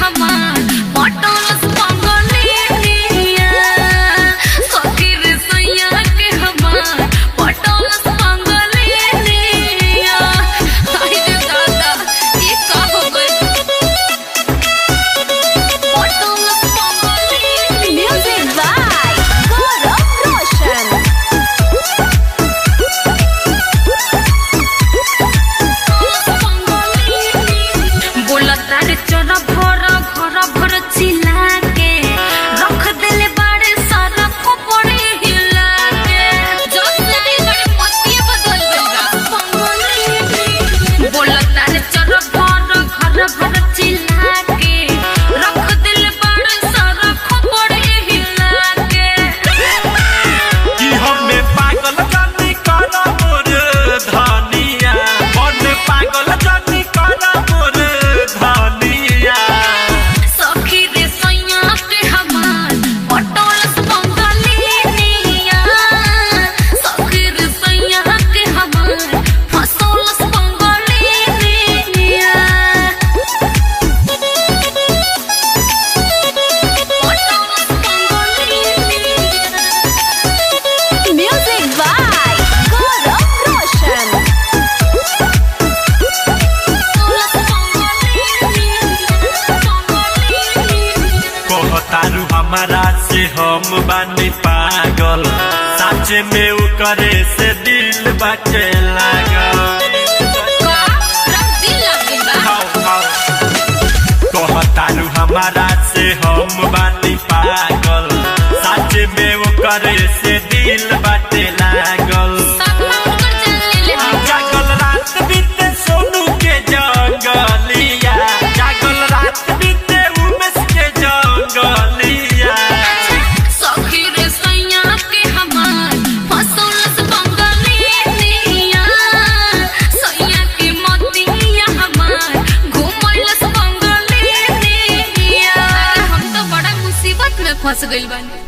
हमार पटोलस पंगलिया सखी रे सैया के हमार पटोलस पंगलिया। आई रे दादा ये का हो गई पटोलस पंगलिया। म्यूजिक बाय गौरव रोशन। बोला तारे चोरा भरा घर भर चिल्ला के रख देले बाड़े सारा खोपड़ी हिला के जैसे दिल बड़े मस्ती बदल गया। बोला तारे चोरा भरा घर भर चिल्ला के रख देले बाड़े सारा खोपड़ी हिला के। कि हमें पागल जानी करा मोर धनिया मन पागल जानी करा मोर धनिया। सखी रे सैया के हमार पटोलस पंगलिया सखी रे सैया के हमार फसोलस पंगलिया। पटोलस पंगलिया। म्यूजिक बाय गौरव रोशन। कहतारू हमारा से हम बानी पागल सच में उ करे से दिल बाटे लागल। कहतारू हमारा से हम बानी पागल सच में उ करे से दिल बाटे लागल। जागल रात बीते सोनू के जंगलिया जागल रात बीते उमेश के जंगलिया। सखी रे सैया के हमार फसोलस पंगलिया सैया के मोतिया हमार घुमैलस पंगलिया। हम तो बड़ा मुसीबत में फंस गइल बानी।